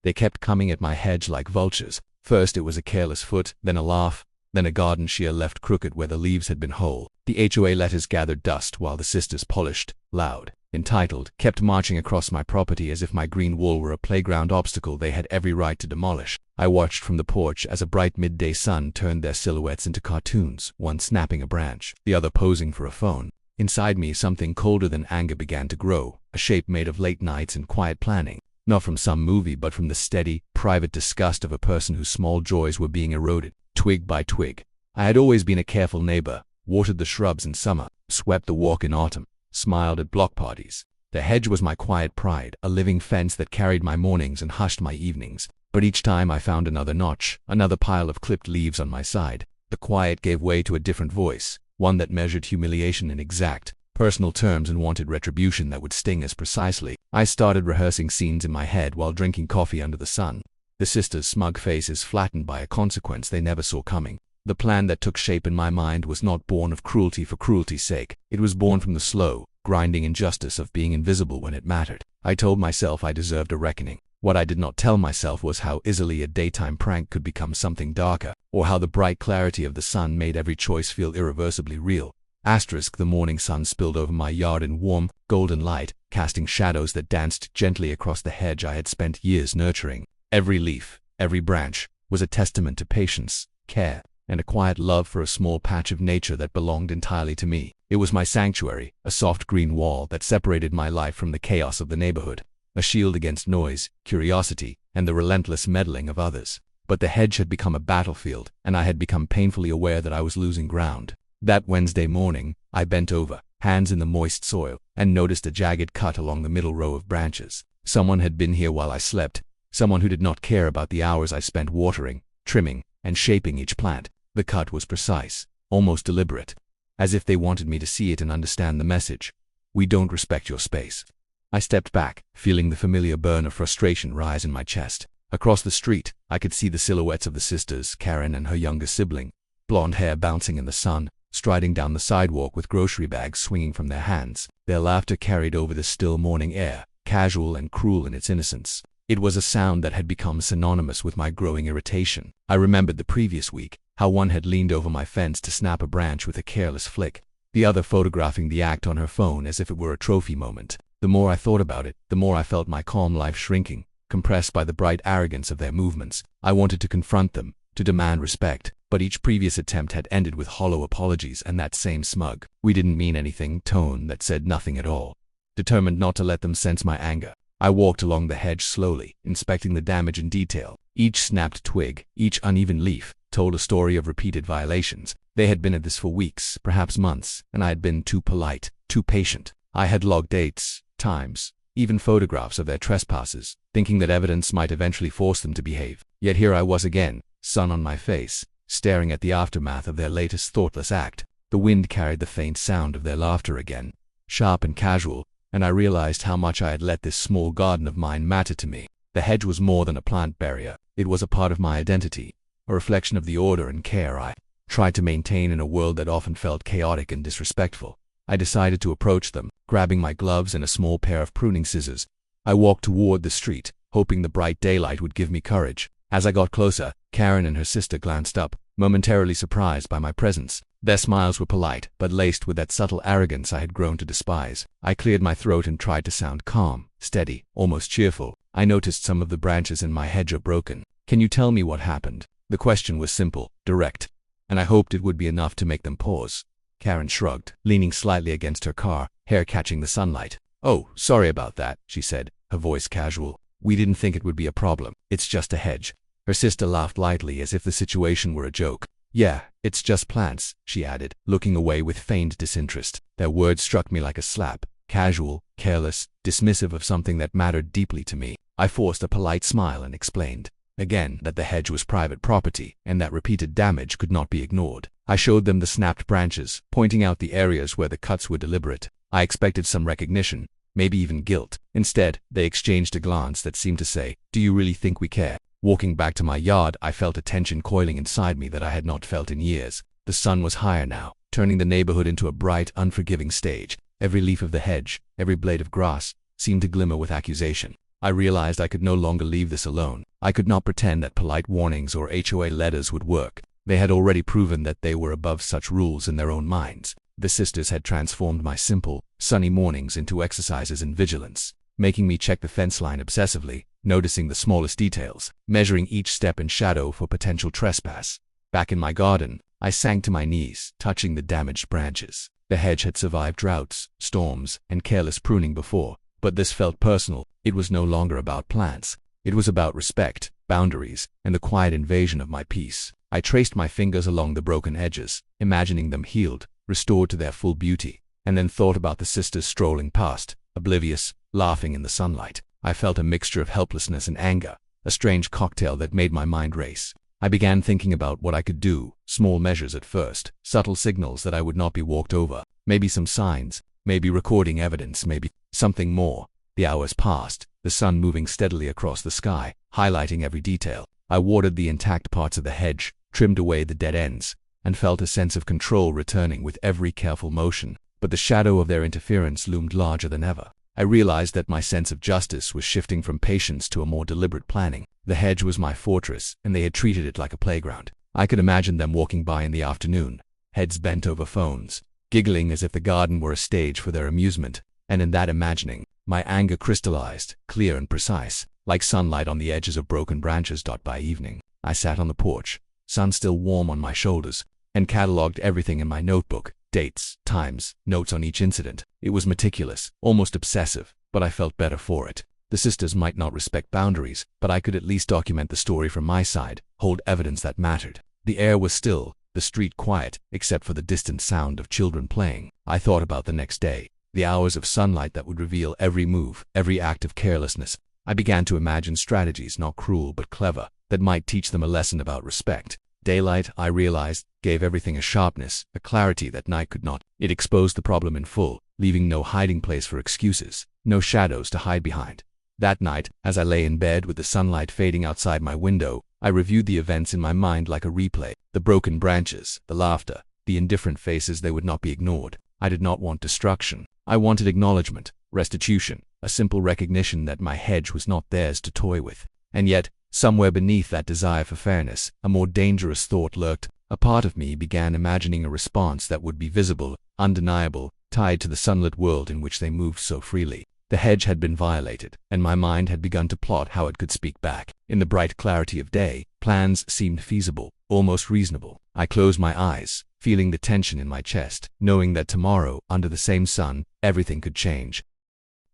They kept coming at my hedge like vultures. First it was a careless foot, then a laugh, then a garden shear left crooked where the leaves had been whole. The HOA letters gathered dust while the sisters polished, loud, entitled, kept marching across my property as if my green wall were a playground obstacle they had every right to demolish. I watched from the porch as a bright midday sun turned their silhouettes into cartoons, one snapping a branch, the other posing for a phone. Inside me, something colder than anger began to grow, a shape made of late nights and quiet planning. Not from some movie, but from the steady, private disgust of a person whose small joys were being eroded, twig by twig. I had always been a careful neighbor, watered the shrubs in summer, swept the walk in autumn, smiled at block parties. The hedge was my quiet pride, a living fence that carried my mornings and hushed my evenings. But each time I found another notch, another pile of clipped leaves on my side, the quiet gave way to a different voice, one that measured humiliation in exact, personal terms and wanted retribution that would sting as precisely. I started rehearsing scenes in my head while drinking coffee under the sun. The sisters' smug faces flattened by a consequence they never saw coming. The plan that took shape in my mind was not born of cruelty for cruelty's sake. It was born from the slow, grinding injustice of being invisible when it mattered. I told myself I deserved a reckoning. What I did not tell myself was how easily a daytime prank could become something darker, or how the bright clarity of the sun made every choice feel irreversibly real. The morning sun spilled over my yard in warm, golden light, casting shadows that danced gently across the hedge I had spent years nurturing. Every leaf, every branch, was a testament to patience, care, and a quiet love for a small patch of nature that belonged entirely to me. It was my sanctuary, a soft green wall that separated my life from the chaos of the neighborhood, a shield against noise, curiosity, and the relentless meddling of others. But the hedge had become a battlefield, and I had become painfully aware that I was losing ground. That Wednesday morning, I bent over, hands in the moist soil, and noticed a jagged cut along the middle row of branches. Someone had been here while I slept, someone who did not care about the hours I spent watering, trimming, and shaping each plant. The cut was precise, almost deliberate, as if they wanted me to see it and understand the message. We don't respect your space. I stepped back, feeling the familiar burn of frustration rise in my chest. Across the street, I could see the silhouettes of the sisters, Karen and her younger sibling, blonde hair bouncing in the sun, striding down the sidewalk with grocery bags swinging from their hands. Their laughter carried over the still morning air, casual and cruel in its innocence. It was a sound that had become synonymous with my growing irritation. I remembered the previous week, how one had leaned over my fence to snap a branch with a careless flick, the other photographing the act on her phone as if it were a trophy moment. The more I thought about it, the more I felt my calm life shrinking, compressed by the bright arrogance of their movements. I wanted to confront them, to demand respect, but each previous attempt had ended with hollow apologies and that same smug, "we didn't mean anything" tone that said nothing at all. Determined not to let them sense my anger, I walked along the hedge slowly, inspecting the damage in detail. Each snapped twig, each uneven leaf, told a story of repeated violations. They had been at this for weeks, perhaps months, and I had been too polite, too patient. I had logged dates, times, even photographs of their trespasses, thinking that evidence might eventually force them to behave. Yet here I was again, sun on my face, staring at the aftermath of their latest thoughtless act. The wind carried the faint sound of their laughter again, sharp and casual, and I realized how much I had let this small garden of mine matter to me. The hedge was more than a plant barrier. It was a part of my identity, a reflection of the order and care I tried to maintain in a world that often felt chaotic and disrespectful. I decided to approach them, grabbing my gloves and a small pair of pruning scissors. I walked toward the street, hoping the bright daylight would give me courage. As I got closer, Karen and her sister glanced up, momentarily surprised by my presence. Their smiles were polite, but laced with that subtle arrogance I had grown to despise. I cleared my throat and tried to sound calm, steady, almost cheerful. "I noticed some of the branches in my hedge are broken. Can you tell me what happened?" The question was simple, direct, and I hoped it would be enough to make them pause. Karen shrugged, leaning slightly against her car, hair catching the sunlight. "Oh, sorry about that," she said, her voice casual. "We didn't think it would be a problem. It's just a hedge." Her sister laughed lightly as if the situation were a joke. "Yeah, it's just plants," she added, looking away with feigned disinterest. Their words struck me like a slap, casual, careless, dismissive of something that mattered deeply to me. I forced a polite smile and explained, again, that the hedge was private property and that repeated damage could not be ignored. I showed them the snapped branches, pointing out the areas where the cuts were deliberate. I expected some recognition, maybe even guilt. Instead, they exchanged a glance that seemed to say, "Do you really think we care?" Walking back to my yard, I felt a tension coiling inside me that I had not felt in years. The sun was higher now, turning the neighborhood into a bright, unforgiving stage. Every leaf of the hedge, every blade of grass, seemed to glimmer with accusation. I realized I could no longer leave this alone. I could not pretend that polite warnings or HOA letters would work. They had already proven that they were above such rules in their own minds. The sisters had transformed my simple, sunny mornings into exercises in vigilance, making me check the fence line obsessively, noticing the smallest details, measuring each step in shadow for potential trespass. Back in my garden, I sank to my knees, touching the damaged branches. The hedge had survived droughts, storms, and careless pruning before, but this felt personal. It was no longer about plants. It was about respect, boundaries, and the quiet invasion of my peace. I traced my fingers along the broken edges, imagining them healed, restored to their full beauty, and then thought about the sisters strolling past, oblivious, laughing in the sunlight. I felt a mixture of helplessness and anger, a strange cocktail that made my mind race. I began thinking about what I could do, small measures at first, subtle signals that I would not be walked over, maybe some signs, maybe recording evidence, maybe something more. The hours passed, the sun moving steadily across the sky, highlighting every detail. I watered the intact parts of the hedge, trimmed away the dead ends, and felt a sense of control returning with every careful motion. But the shadow of their interference loomed larger than ever. I realized that my sense of justice was shifting from patience to a more deliberate planning. The hedge was my fortress, and they had treated it like a playground. I could imagine them walking by in the afternoon, heads bent over phones, giggling as if the garden were a stage for their amusement. And in that imagining, my anger crystallized, clear and precise, like sunlight on the edges of broken branches. By evening, I sat on the porch, sun still warm on my shoulders, and cataloged everything in my notebook. Dates, times, notes on each incident. It was meticulous, almost obsessive, but I felt better for it. The sisters might not respect boundaries, but I could at least document the story from my side, hold evidence that mattered. The air was still, the street quiet, except for the distant sound of children playing. I thought about the next day, the hours of sunlight that would reveal every move, every act of carelessness. I began to imagine strategies, not cruel but clever, that might teach them a lesson about respect. Daylight, I realized, gave everything a sharpness, a clarity that night could not. It exposed the problem in full, leaving no hiding place for excuses, no shadows to hide behind. That night, as I lay in bed with the sunlight fading outside my window, I reviewed the events in my mind like a replay. The broken branches, the laughter, the indifferent faces. They would not be ignored. I did not want destruction. I wanted acknowledgement, restitution, a simple recognition that my hedge was not theirs to toy with. And yet, somewhere beneath that desire for fairness, a more dangerous thought lurked. A part of me began imagining a response that would be visible, undeniable, tied to the sunlit world in which they moved so freely. The hedge had been violated, and my mind had begun to plot how it could speak back. In the bright clarity of day, plans seemed feasible, almost reasonable. I closed my eyes, feeling the tension in my chest, knowing that tomorrow, under the same sun, everything could change.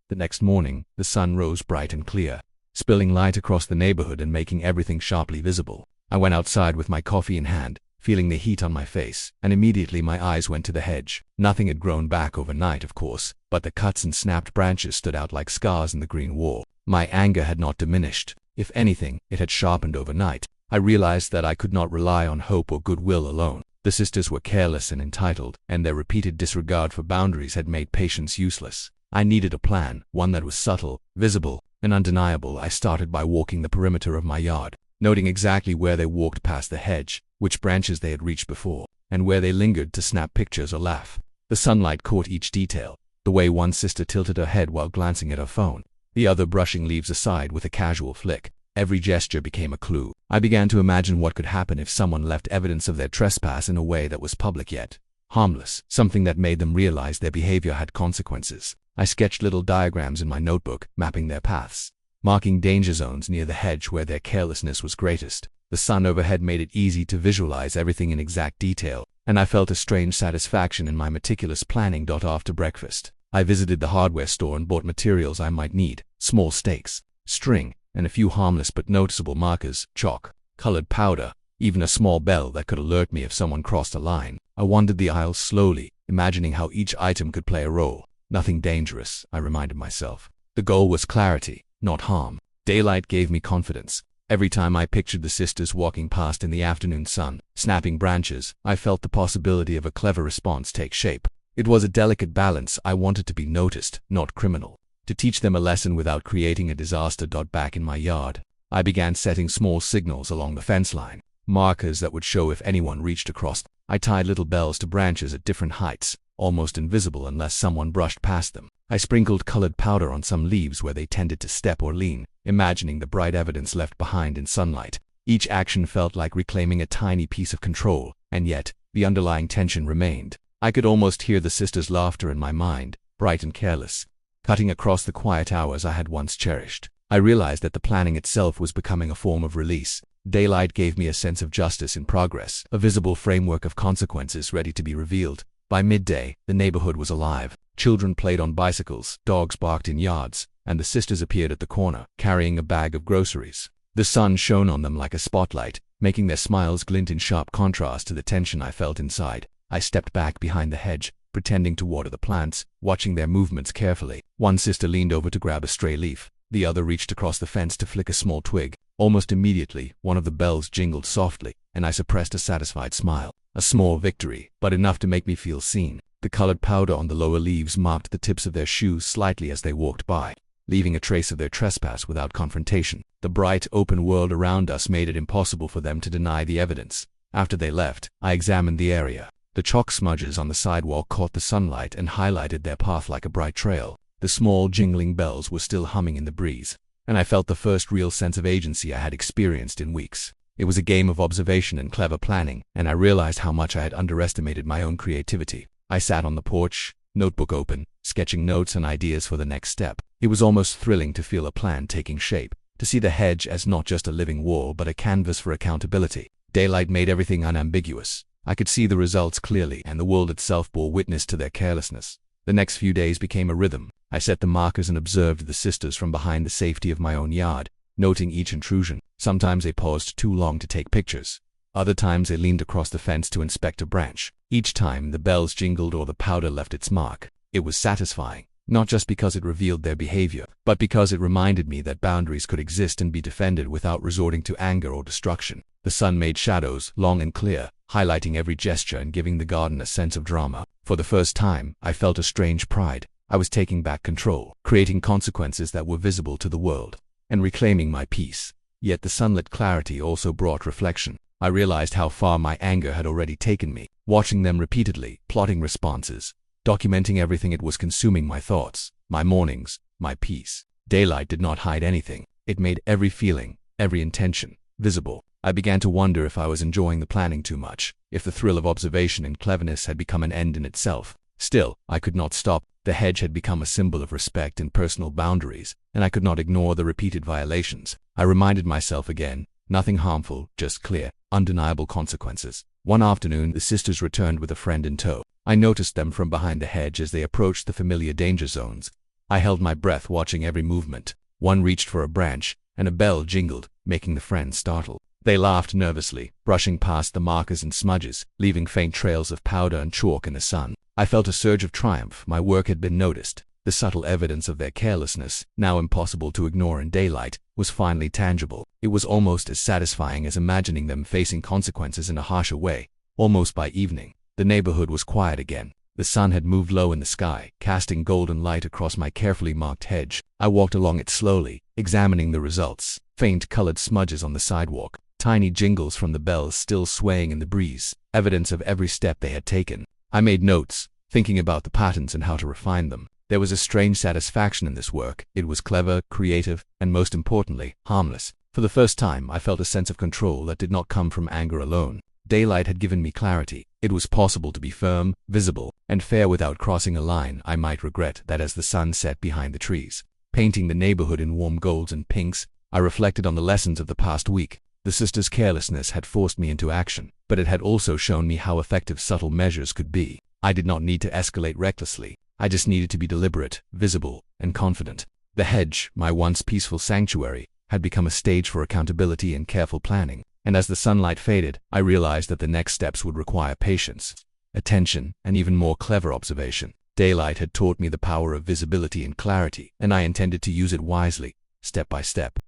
The next morning, the sun rose bright and clear, spilling light across the neighborhood and making everything sharply visible. I went outside with my coffee in hand, feeling the heat on my face, and immediately my eyes went to the hedge. Nothing had grown back overnight, of course, but the cuts and snapped branches stood out like scars in the green wall. My anger had not diminished. If anything, it had sharpened overnight. I realized that I could not rely on hope or goodwill alone. The sisters were careless and entitled, and their repeated disregard for boundaries had made patience useless. I needed a plan, one that was subtle, visible, and undeniable. I started by walking the perimeter of my yard, noting exactly where they walked past the hedge, which branches they had reached before, and where they lingered to snap pictures or laugh. The sunlight caught each detail, the way one sister tilted her head while glancing at her phone, the other brushing leaves aside with a casual flick. Every gesture became a clue. I began to imagine what could happen if someone left evidence of their trespass in a way that was public yet harmless, something that made them realize their behavior had consequences. I sketched little diagrams in my notebook, mapping their paths, marking danger zones near the hedge where their carelessness was greatest. The sun overhead made it easy to visualize everything in exact detail, and I felt a strange satisfaction in my meticulous planning. After breakfast, I visited the hardware store and bought materials I might need: small stakes, string, and a few harmless but noticeable markers, chalk, colored powder, even a small bell that could alert me if someone crossed a line. I wandered the aisles slowly, imagining how each item could play a role. Nothing dangerous, I reminded myself. The goal was clarity, not harm. Daylight gave me confidence. Every time I pictured the sisters walking past in the afternoon sun, snapping branches, I felt the possibility of a clever response take shape. It was a delicate balance. I wanted to be noticed, not criminal. To teach them a lesson without creating a disaster. Back in my yard, I began setting small signals along the fence line, markers that would show if anyone reached across. I tied little bells to branches at different heights, almost invisible unless someone brushed past them. I sprinkled colored powder on some leaves where they tended to step or lean, imagining the bright evidence left behind in sunlight. Each action felt like reclaiming a tiny piece of control, and yet, the underlying tension remained. I could almost hear the sisters' laughter in my mind, bright and careless, cutting across the quiet hours I had once cherished. I realized that the planning itself was becoming a form of release. Daylight gave me a sense of justice in progress, a visible framework of consequences ready to be revealed. By midday, the neighborhood was alive. Children played on bicycles, dogs barked in yards, and the sisters appeared at the corner, carrying a bag of groceries. The sun shone on them like a spotlight, making their smiles glint in sharp contrast to the tension I felt inside. I stepped back behind the hedge, pretending to water the plants, watching their movements carefully. One sister leaned over to grab a stray leaf. The other reached across the fence to flick a small twig. Almost immediately, one of the bells jingled softly, and I suppressed a satisfied smile. A small victory, but enough to make me feel seen. The colored powder on the lower leaves marked the tips of their shoes slightly as they walked by, leaving a trace of their trespass without confrontation. The bright, open world around us made it impossible for them to deny the evidence. After they left, I examined the area. The chalk smudges on the sidewalk caught the sunlight and highlighted their path like a bright trail. The small, jingling bells were still humming in the breeze, and I felt the first real sense of agency I had experienced in weeks. It was a game of observation and clever planning, and I realized how much I had underestimated my own creativity. I sat on the porch, notebook open, sketching notes and ideas for the next step. It was almost thrilling to feel a plan taking shape, to see the hedge as not just a living wall but a canvas for accountability. Daylight made everything unambiguous. I could see the results clearly, and the world itself bore witness to their carelessness. The next few days became a rhythm. I set the markers and observed the sisters from behind the safety of my own yard, noting each intrusion. Sometimes they paused too long to take pictures. Other times they leaned across the fence to inspect a branch. Each time the bells jingled or the powder left its mark. It was satisfying, not just because it revealed their behavior, but because it reminded me that boundaries could exist and be defended without resorting to anger or destruction. The sun made shadows, long and clear, highlighting every gesture and giving the garden a sense of drama. For the first time, I felt a strange pride. I was taking back control, creating consequences that were visible to the world, and reclaiming my peace. Yet the sunlit clarity also brought reflection. I realized how far my anger had already taken me. Watching them repeatedly, plotting responses, documenting everything, it was consuming my thoughts, my mornings, my peace. Daylight did not hide anything. It made every feeling, every intention, visible. I began to wonder if I was enjoying the planning too much, if the thrill of observation and cleverness had become an end in itself. Still, I could not stop. The hedge had become a symbol of respect and personal boundaries, and I could not ignore the repeated violations. I reminded myself again, nothing harmful, just clear, undeniable consequences. One afternoon, the sisters returned with a friend in tow. I noticed them from behind the hedge as they approached the familiar danger zones. I held my breath, watching every movement. One reached for a branch, and a bell jingled, making the friend startle. They laughed nervously, brushing past the markers and smudges, leaving faint trails of powder and chalk in the sun. I felt a surge of triumph. My work had been noticed. The subtle evidence of their carelessness, now impossible to ignore in daylight, was finally tangible. It was almost as satisfying as imagining them facing consequences in a harsher way. Almost by evening, the neighborhood was quiet again. The sun had moved low in the sky, casting golden light across my carefully marked hedge. I walked along it slowly, examining the results. Faint colored smudges on the sidewalk, tiny jingles from the bells still swaying in the breeze, evidence of every step they had taken. I made notes, thinking about the patterns and how to refine them. There was a strange satisfaction in this work. It was clever, creative, and most importantly, harmless. For the first time, I felt a sense of control that did not come from anger alone. Daylight had given me clarity. It was possible to be firm, visible, and fair without crossing a line I might regret. That as the sun set behind the trees, painting the neighborhood in warm golds and pinks, I reflected on the lessons of the past week. The sisters' carelessness had forced me into action, but it had also shown me how effective subtle measures could be. I did not need to escalate recklessly. I just needed to be deliberate, visible, and confident. The hedge, my once peaceful sanctuary, had become a stage for accountability and careful planning. And as the sunlight faded, I realized that the next steps would require patience, attention, and even more clever observation. Daylight had taught me the power of visibility and clarity, and I intended to use it wisely, step by step.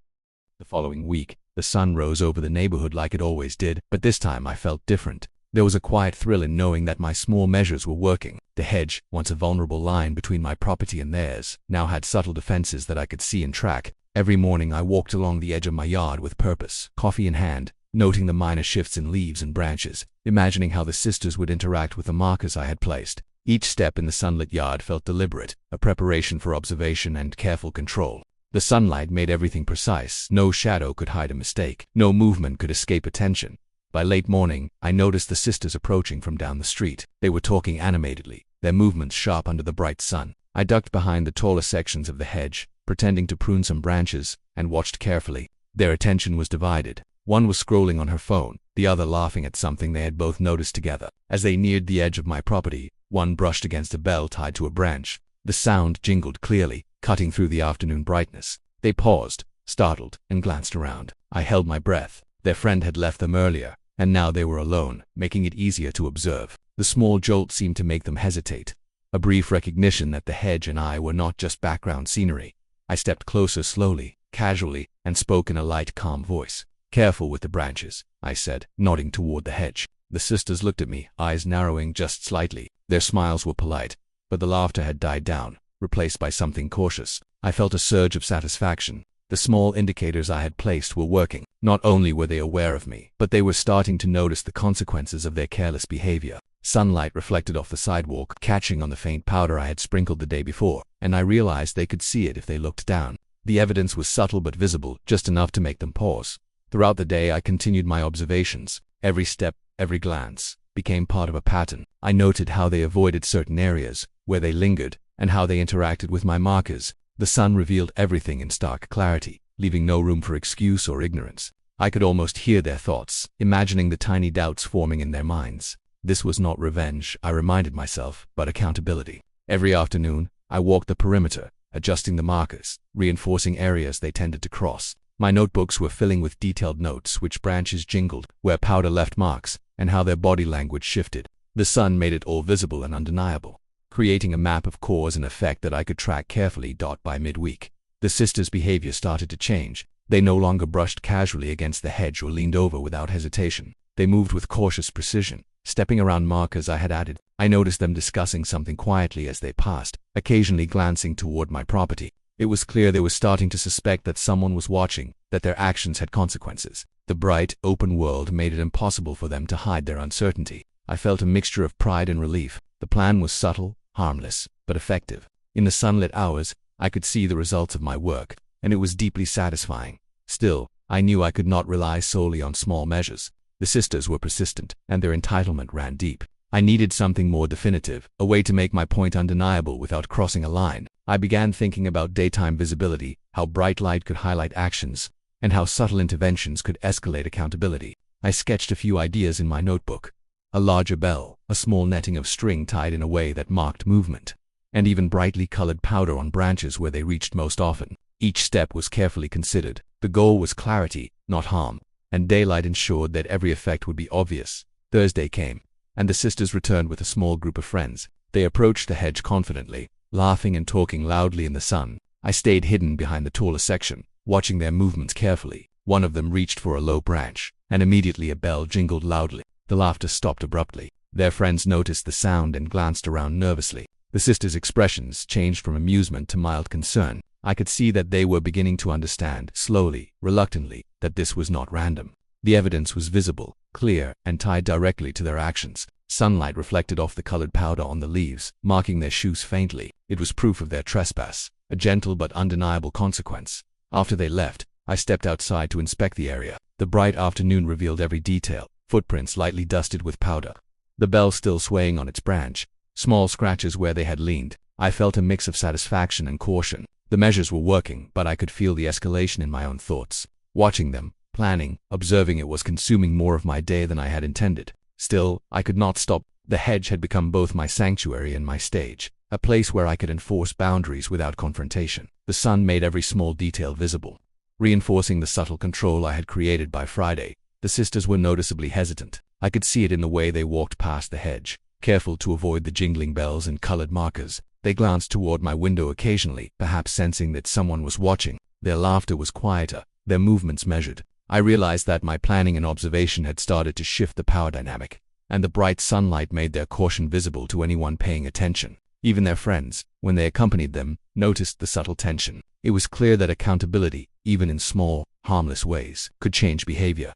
The following week, the sun rose over the neighborhood like it always did, but this time I felt different. There was a quiet thrill in knowing that my small measures were working. The hedge, once a vulnerable line between my property and theirs, now had subtle defenses that I could see and track. Every morning I walked along the edge of my yard with purpose, coffee in hand, noting the minor shifts in leaves and branches, imagining how the sisters would interact with the markers I had placed. Each step in the sunlit yard felt deliberate, a preparation for observation and careful control. The sunlight made everything precise. No shadow could hide a mistake. No movement could escape attention. By late morning, I noticed the sisters approaching from down the street. They were talking animatedly, their movements sharp under the bright sun. I ducked behind the taller sections of the hedge, pretending to prune some branches, and watched carefully. Their attention was divided. One was scrolling on her phone, the other laughing at something they had both noticed together. As they neared the edge of my property, one brushed against a bell tied to a branch. The sound jingled clearly, cutting through the afternoon brightness. They paused, startled, and glanced around. I held my breath. Their friend had left them earlier, and now they were alone, making it easier to observe. The small jolt seemed to make them hesitate. A brief recognition that the hedge and I were not just background scenery. I stepped closer slowly, casually, and spoke in a light, calm voice. "Careful with the branches," I said, nodding toward the hedge. The sisters looked at me, eyes narrowing just slightly. Their smiles were polite, but the laughter had died down, replaced by something cautious. I felt a surge of satisfaction. The small indicators I had placed were working. Not only were they aware of me, but they were starting to notice the consequences of their careless behavior. Sunlight reflected off the sidewalk, catching on the faint powder I had sprinkled the day before, and I realized they could see it if they looked down. The evidence was subtle but visible, just enough to make them pause. Throughout the day I continued my observations. Every step, every glance, became part of a pattern. I noted how they avoided certain areas, where they lingered, and how they interacted with my markers. The sun revealed everything in stark clarity, leaving no room for excuse or ignorance. I could almost hear their thoughts, imagining the tiny doubts forming in their minds. This was not revenge, I reminded myself, but accountability. Every afternoon, I walked the perimeter, adjusting the markers, reinforcing areas they tended to cross. My notebooks were filling with detailed notes, which branches jingled, where powder left marks, and how their body language shifted. The sun made it all visible and undeniable, creating a map of cause and effect that I could track carefully. By midweek, the sisters' behavior started to change. They no longer brushed casually against the hedge or leaned over without hesitation. They moved with cautious precision, stepping around markers I had added. I noticed them discussing something quietly as they passed, occasionally glancing toward my property. It was clear they were starting to suspect that someone was watching, that their actions had consequences. The bright, open world made it impossible for them to hide their uncertainty. I felt a mixture of pride and relief. The plan was subtle, harmless, but effective. In the sunlit hours, I could see the results of my work, and it was deeply satisfying. Still, I knew I could not rely solely on small measures. The sisters were persistent, and their entitlement ran deep. I needed something more definitive, a way to make my point undeniable without crossing a line. I began thinking about daytime visibility, how bright light could highlight actions, and how subtle interventions could escalate accountability. I sketched a few ideas in my notebook. A larger bell, a small netting of string tied in a way that marked movement, and even brightly colored powder on branches where they reached most often. Each step was carefully considered. The goal was clarity, not harm, and daylight ensured that every effect would be obvious. Thursday came, and the sisters returned with a small group of friends. They approached the hedge confidently, laughing and talking loudly in the sun. I stayed hidden behind the taller section, watching their movements carefully. One of them reached for a low branch, and immediately a bell jingled loudly. The laughter stopped abruptly. Their friends noticed the sound and glanced around nervously. The sisters' expressions changed from amusement to mild concern. I could see that they were beginning to understand, slowly, reluctantly, that this was not random. The evidence was visible, clear, and tied directly to their actions. Sunlight reflected off the colored powder on the leaves, marking their shoes faintly. It was proof of their trespass, a gentle but undeniable consequence. After they left, I stepped outside to inspect the area. The bright afternoon revealed every detail, footprints lightly dusted with powder, the bell still swaying on its branch, small scratches where they had leaned. I felt a mix of satisfaction and caution. The measures were working, but I could feel the escalation in my own thoughts. Watching them, planning, observing it was consuming more of my day than I had intended. Still, I could not stop. The hedge had become both my sanctuary and my stage, a place where I could enforce boundaries without confrontation. The sun made every small detail visible, reinforcing the subtle control I had created. By Friday, the sisters were noticeably hesitant. I could see it in the way they walked past the hedge, careful to avoid the jingling bells and colored markers. They glanced toward my window occasionally, perhaps sensing that someone was watching. Their laughter was quieter, their movements measured. I realized that my planning and observation had started to shift the power dynamic, and the bright sunlight made their caution visible to anyone paying attention. Even their friends, when they accompanied them, noticed the subtle tension. It was clear that accountability, even in small, harmless ways, could change behavior.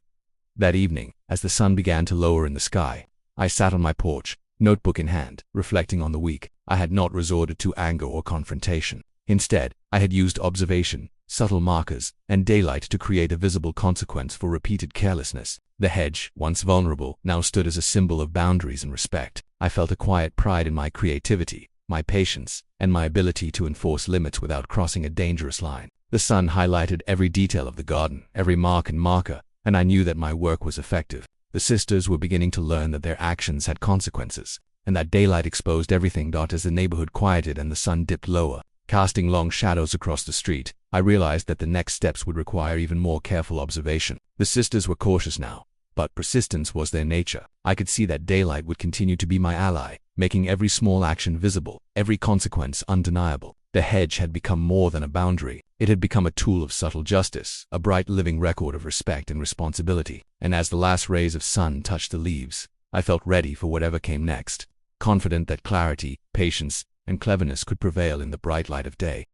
That evening, as the sun began to lower in the sky, I sat on my porch, notebook in hand, reflecting on the week. I had not resorted to anger or confrontation. Instead, I had used observation, subtle markers, and daylight to create a visible consequence for repeated carelessness. The hedge, once vulnerable, now stood as a symbol of boundaries and respect. I felt a quiet pride in my creativity, my patience, and my ability to enforce limits without crossing a dangerous line. The sun highlighted every detail of the garden, every mark and marker, and I knew that my work was effective. The sisters were beginning to learn that their actions had consequences, and that daylight exposed everything. As the neighborhood quieted and the sun dipped lower, casting long shadows across the street, I realized that the next steps would require even more careful observation. The sisters were cautious now, but persistence was their nature. I could see that daylight would continue to be my ally, making every small action visible, every consequence undeniable. The hedge had become more than a boundary. It had become a tool of subtle justice, a bright living record of respect and responsibility. And as the last rays of sun touched the leaves, I felt ready for whatever came next, confident that clarity, patience, and cleverness could prevail in the bright light of day.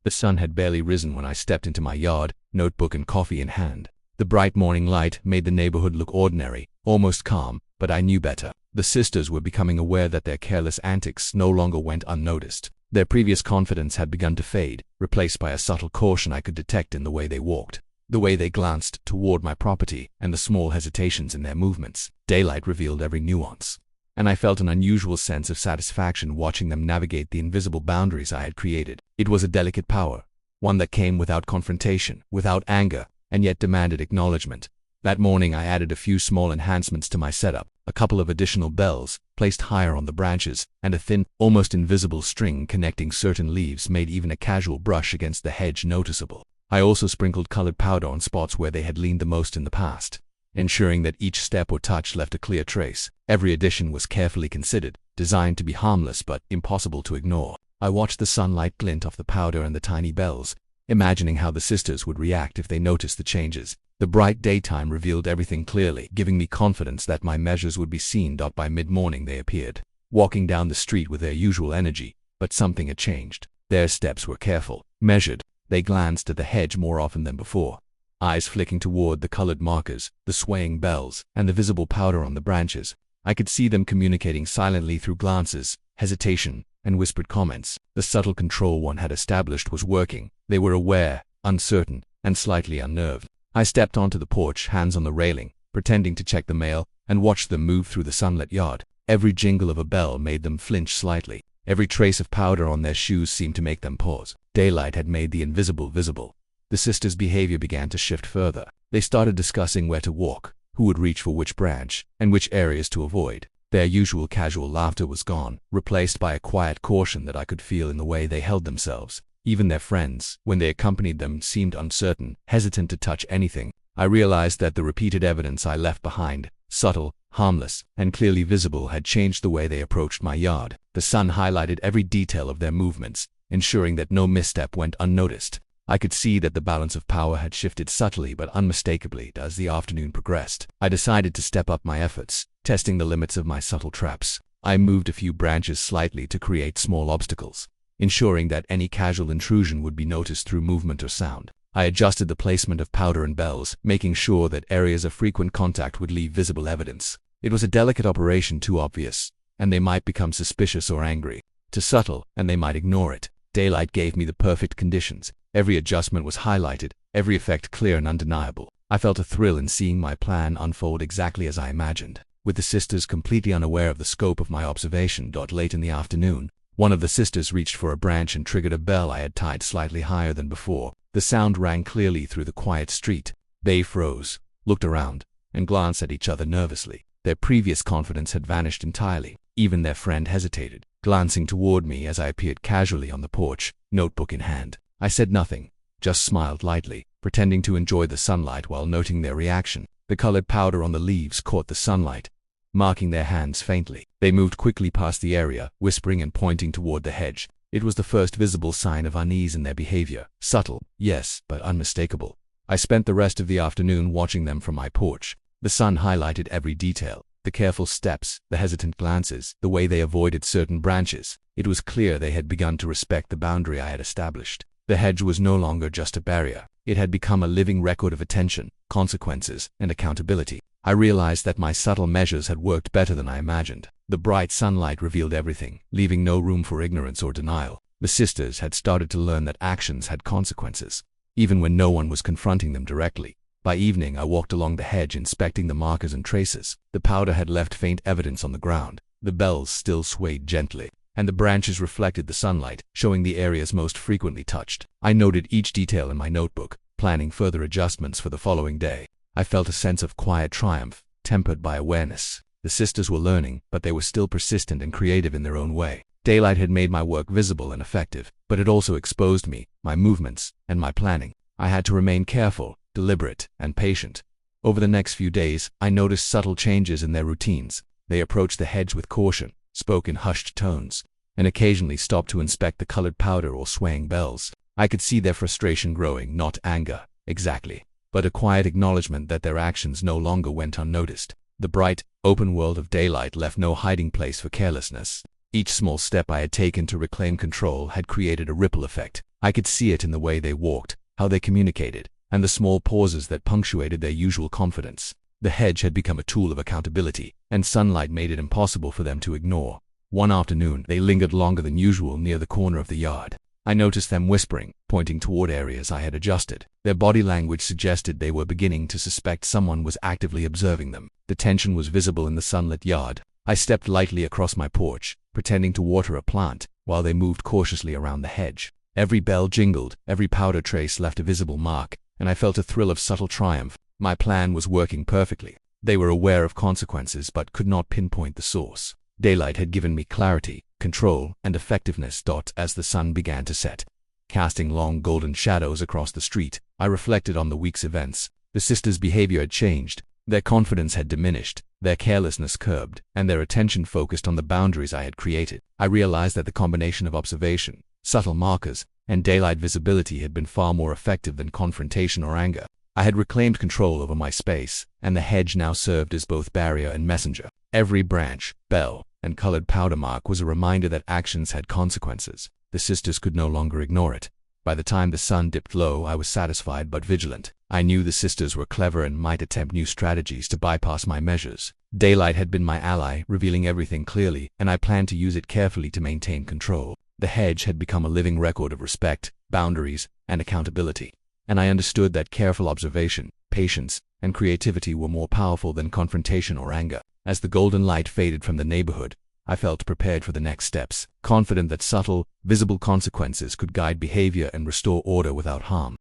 The sun had barely risen when I stepped into my yard, notebook and coffee in hand. The bright morning light made the neighborhood look ordinary, almost calm, but I knew better. The sisters were becoming aware that their careless antics no longer went unnoticed. Their previous confidence had begun to fade, replaced by a subtle caution I could detect in the way they walked, the way they glanced toward my property, and the small hesitations in their movements. Daylight revealed every nuance, and I felt an unusual sense of satisfaction watching them navigate the invisible boundaries I had created. It was a delicate power, one that came without confrontation, without anger, and yet demanded acknowledgement. That morning I added a few small enhancements to my setup, a couple of additional bells, placed higher on the branches, and a thin, almost invisible string connecting certain leaves made even a casual brush against the hedge noticeable. I also sprinkled colored powder on spots where they had leaned the most in the past, ensuring that each step or touch left a clear trace. Every addition was carefully considered, designed to be harmless but impossible to ignore. I watched the sunlight glint off the powder and the tiny bells, imagining how the sisters would react if they noticed the changes. The bright daytime revealed everything clearly, giving me confidence that my measures would be seen. By mid-morning they appeared, walking down the street with their usual energy, but something had changed. Their steps were careful, measured. They glanced at the hedge more often than before, eyes flicking toward the colored markers, the swaying bells, and the visible powder on the branches. I could see them communicating silently through glances, hesitation, and whispered comments. The subtle control one had established was working. They were aware, uncertain, and slightly unnerved. I stepped onto the porch, hands on the railing, pretending to check the mail, and watched them move through the sunlit yard. Every jingle of a bell made them flinch slightly. Every trace of powder on their shoes seemed to make them pause. Daylight had made the invisible visible. The sisters' behavior began to shift further. They started discussing where to walk, who would reach for which branch, and which areas to avoid. Their usual casual laughter was gone, replaced by a quiet caution that I could feel in the way they held themselves. Even their friends, when they accompanied them, seemed uncertain, hesitant to touch anything. I realized that the repeated evidence I left behind, subtle, harmless, and clearly visible, had changed the way they approached my yard. The sun highlighted every detail of their movements, ensuring that no misstep went unnoticed. I could see that the balance of power had shifted subtly but unmistakably as the afternoon progressed. I decided to step up my efforts, testing the limits of my subtle traps. I moved a few branches slightly to create small obstacles, ensuring that any casual intrusion would be noticed through movement or sound. I adjusted the placement of powder and bells, making sure that areas of frequent contact would leave visible evidence. It was a delicate operation, too obvious, and they might become suspicious or angry. Too subtle, and they might ignore it. Daylight gave me the perfect conditions. Every adjustment was highlighted, every effect clear and undeniable. I felt a thrill in seeing my plan unfold exactly as I imagined. With the sisters completely unaware of the scope of my observation. Late in the afternoon, one of the sisters reached for a branch and triggered a bell I had tied slightly higher than before. The sound rang clearly through the quiet street. They froze, looked around, and glanced at each other nervously. Their previous confidence had vanished entirely. Even their friend hesitated, glancing toward me as I appeared casually on the porch, notebook in hand. I said nothing, just smiled lightly, pretending to enjoy the sunlight while noting their reaction. The colored powder on the leaves caught the sunlight, marking their hands faintly. They moved quickly past the area, whispering and pointing toward the hedge. It was the first visible sign of unease in their behavior. Subtle, yes, but unmistakable. I spent the rest of the afternoon watching them from my porch. The sun highlighted every detail. The careful steps, the hesitant glances, the way they avoided certain branches. It was clear they had begun to respect the boundary I had established. The hedge was no longer just a barrier. It had become a living record of attention, consequences, and accountability. I realized that my subtle measures had worked better than I imagined. The bright sunlight revealed everything, leaving no room for ignorance or denial. The sisters had started to learn that actions had consequences, even when no one was confronting them directly. By evening, I walked along the hedge inspecting the markers and traces. The powder had left faint evidence on the ground. The bells still swayed gently, and the branches reflected the sunlight, showing the areas most frequently touched. I noted each detail in my notebook, planning further adjustments for the following day. I felt a sense of quiet triumph, tempered by awareness. The sisters were learning, but they were still persistent and creative in their own way. Daylight had made my work visible and effective, but it also exposed me, my movements, and my planning. I had to remain careful, deliberate, and patient. Over the next few days, I noticed subtle changes in their routines. They approached the hedge with caution, spoke in hushed tones, and occasionally stopped to inspect the colored powder or swaying bells. I could see their frustration growing, not anger, exactly, but a quiet acknowledgement that their actions no longer went unnoticed. The bright, open world of daylight left no hiding place for carelessness. Each small step I had taken to reclaim control had created a ripple effect. I could see it in the way they walked, how they communicated, and the small pauses that punctuated their usual confidence. The hedge had become a tool of accountability, and sunlight made it impossible for them to ignore. One afternoon, they lingered longer than usual near the corner of the yard. I noticed them whispering, pointing toward areas I had adjusted. Their body language suggested they were beginning to suspect someone was actively observing them. The tension was visible in the sunlit yard. I stepped lightly across my porch, pretending to water a plant, while they moved cautiously around the hedge. Every bell jingled, every powder trace left a visible mark, and I felt a thrill of subtle triumph. My plan was working perfectly. They were aware of consequences but could not pinpoint the source. Daylight had given me clarity, control, and effectiveness. As the sun began to set, casting long golden shadows across the street, I reflected on the week's events. The sisters' behavior had changed. Their confidence had diminished, their carelessness curbed, and their attention focused on the boundaries I had created. I realized that the combination of observation, subtle markers, and daylight visibility had been far more effective than confrontation or anger. I had reclaimed control over my space, and the hedge now served as both barrier and messenger. Every branch, bell, and colored powder mark was a reminder that actions had consequences. The sisters could no longer ignore it. By the time the sun dipped low, I was satisfied but vigilant. I knew the sisters were clever and might attempt new strategies to bypass my measures. Daylight had been my ally, revealing everything clearly, and I planned to use it carefully to maintain control. The hedge had become a living record of respect, boundaries, and accountability, and I understood that careful observation, patience, and creativity were more powerful than confrontation or anger. As the golden light faded from the neighborhood, I felt prepared for the next steps, confident that subtle, visible consequences could guide behavior and restore order without harm.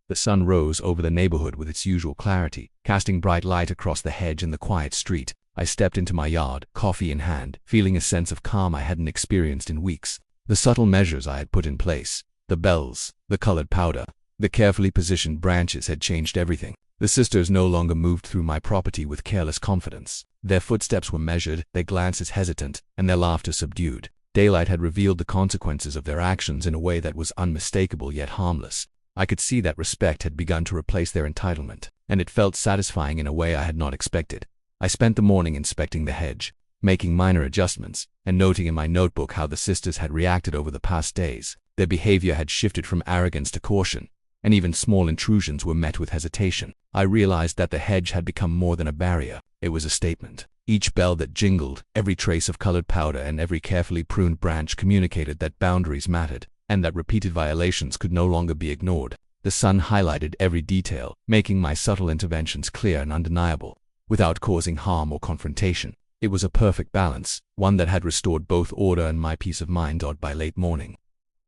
The sun rose over the neighborhood with its usual clarity, casting bright light across the hedge and the quiet street. I stepped into my yard, coffee in hand, feeling a sense of calm I hadn't experienced in weeks. The subtle measures I had put in place, the bells, the colored powder, the carefully positioned branches had changed everything. The sisters no longer moved through my property with careless confidence. Their footsteps were measured, their glances hesitant, and their laughter subdued. Daylight had revealed the consequences of their actions in a way that was unmistakable yet harmless. I could see that respect had begun to replace their entitlement, and it felt satisfying in a way I had not expected. I spent the morning inspecting the hedge, making minor adjustments, and noting in my notebook how the sisters had reacted over the past days. Their behavior had shifted from arrogance to caution, and even small intrusions were met with hesitation. I realized that the hedge had become more than a barrier. It was a statement. Each bell that jingled, every trace of colored powder, and every carefully pruned branch communicated that boundaries mattered, and that repeated violations could no longer be ignored. The sun highlighted every detail, making my subtle interventions clear and undeniable, without causing harm or confrontation. It was a perfect balance, one that had restored both order and my peace of mind. By late morning,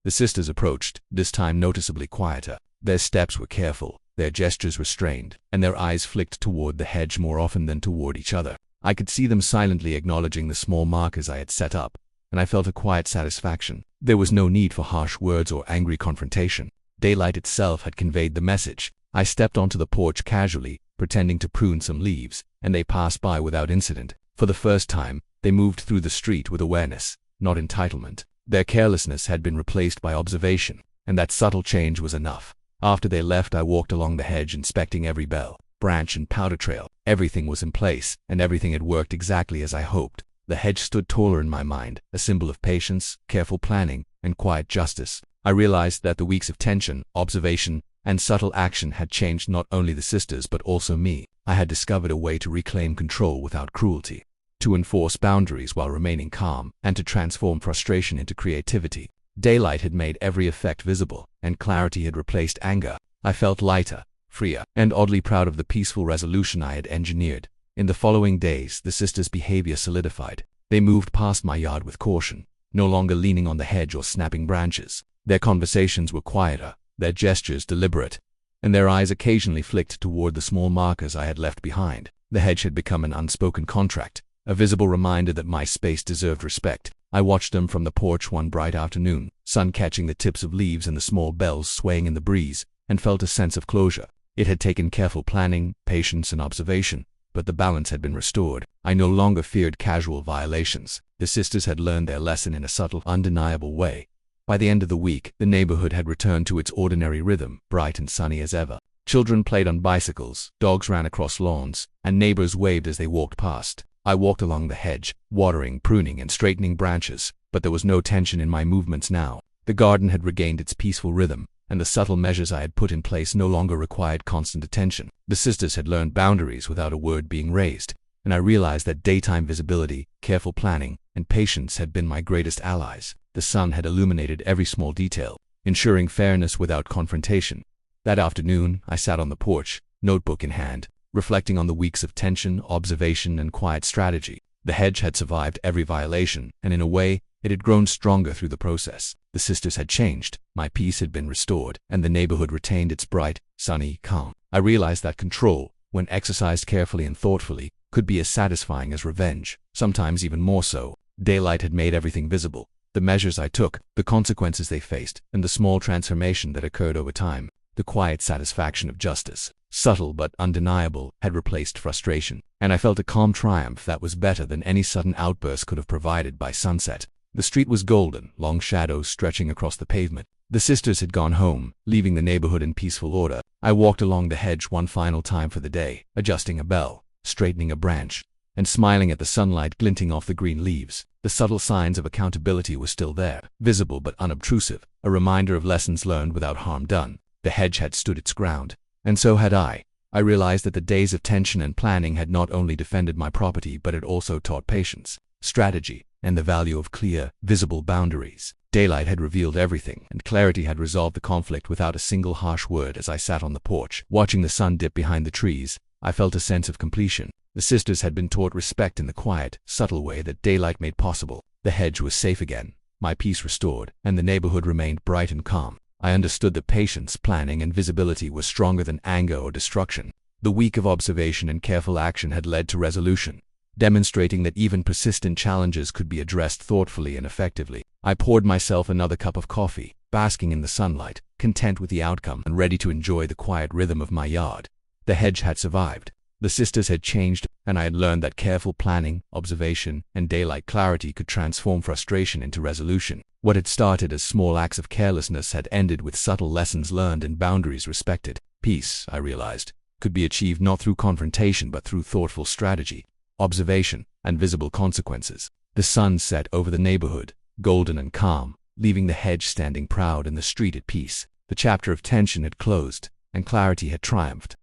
the sisters approached, this time noticeably quieter. Their steps were careful, their gestures restrained, and their eyes flicked toward the hedge more often than toward each other. I could see them silently acknowledging the small markers I had set up, and I felt a quiet satisfaction. There was no need for harsh words or angry confrontation. Daylight itself had conveyed the message. I stepped onto the porch casually, pretending to prune some leaves, and they passed by without incident. For the first time, they moved through the street with awareness, not entitlement. Their carelessness had been replaced by observation, and that subtle change was enough. After they left, I walked along the hedge inspecting every bell, branch, and powder trail. Everything was in place, and everything had worked exactly as I hoped. The hedge stood taller in my mind, a symbol of patience, careful planning, and quiet justice. I realized that the weeks of tension, observation, and subtle action had changed not only the sisters but also me. I had discovered a way to reclaim control without cruelty, to enforce boundaries while remaining calm, and to transform frustration into creativity. Daylight had made every effect visible, and clarity had replaced anger. I felt lighter, freer, and oddly proud of the peaceful resolution I had engineered. In the following days, the sisters' behavior solidified. They moved past my yard with caution, no longer leaning on the hedge or snapping branches. Their conversations were quieter, their gestures deliberate, and their eyes occasionally flicked toward the small markers I had left behind. The hedge had become an unspoken contract, a visible reminder that my space deserved respect. I watched them from the porch one bright afternoon, sun catching the tips of leaves and the small bells swaying in the breeze, and felt a sense of closure. It had taken careful planning, patience, and observation, but the balance had been restored. I no longer feared casual violations. The sisters had learned their lesson in a subtle, undeniable way. By the end of the week, the neighborhood had returned to its ordinary rhythm, bright and sunny as ever. Children played on bicycles, dogs ran across lawns, and neighbors waved as they walked past. I walked along the hedge, watering, pruning, and straightening branches, but there was no tension in my movements now. The garden had regained its peaceful rhythm, and the subtle measures I had put in place no longer required constant attention. The sisters had learned boundaries without a word being raised, and I realized that daytime visibility, careful planning, and patience had been my greatest allies. The sun had illuminated every small detail, ensuring fairness without confrontation. That afternoon, I sat on the porch, notebook in hand, reflecting on the weeks of tension, observation, and quiet strategy. The hedge had survived every violation, and in a way, it had grown stronger through the process. The sisters had changed, my peace had been restored, and the neighborhood retained its bright, sunny calm. I realized that control, when exercised carefully and thoughtfully, could be as satisfying as revenge, sometimes even more so. Daylight had made everything visible. The measures I took, the consequences they faced, and the small transformation that occurred over time. The quiet satisfaction of justice, subtle but undeniable, had replaced frustration, and I felt a calm triumph that was better than any sudden outburst could have provided. By sunset, the street was golden, long shadows stretching across the pavement. The sisters had gone home, leaving the neighborhood in peaceful order. I walked along the hedge one final time for the day, adjusting a bell, straightening a branch, and smiling at the sunlight glinting off the green leaves. The subtle signs of accountability were still there, visible but unobtrusive, a reminder of lessons learned without harm done. The hedge had stood its ground, and so had I. I realized that the days of tension and planning had not only defended my property but had also taught patience, strategy, and the value of clear, visible boundaries. Daylight had revealed everything, and clarity had resolved the conflict without a single harsh word. As I sat on the porch, watching the sun dip behind the trees, I felt a sense of completion. The sisters had been taught respect in the quiet, subtle way that daylight made possible. The hedge was safe again, my peace restored, and the neighborhood remained bright and calm. I understood that patience, planning, and visibility were stronger than anger or destruction. The week of observation and careful action had led to resolution, demonstrating that even persistent challenges could be addressed thoughtfully and effectively. I poured myself another cup of coffee, basking in the sunlight, content with the outcome and ready to enjoy the quiet rhythm of my yard. The hedge had survived. The sisters had changed, and I had learned that careful planning, observation, and daylight clarity could transform frustration into resolution. What had started as small acts of carelessness had ended with subtle lessons learned and boundaries respected. Peace, I realized, could be achieved not through confrontation but through thoughtful strategy, observation, and visible consequences. The sun set over the neighborhood, golden and calm, leaving the hedge standing proud and the street at peace. The chapter of tension had closed, and clarity had triumphed.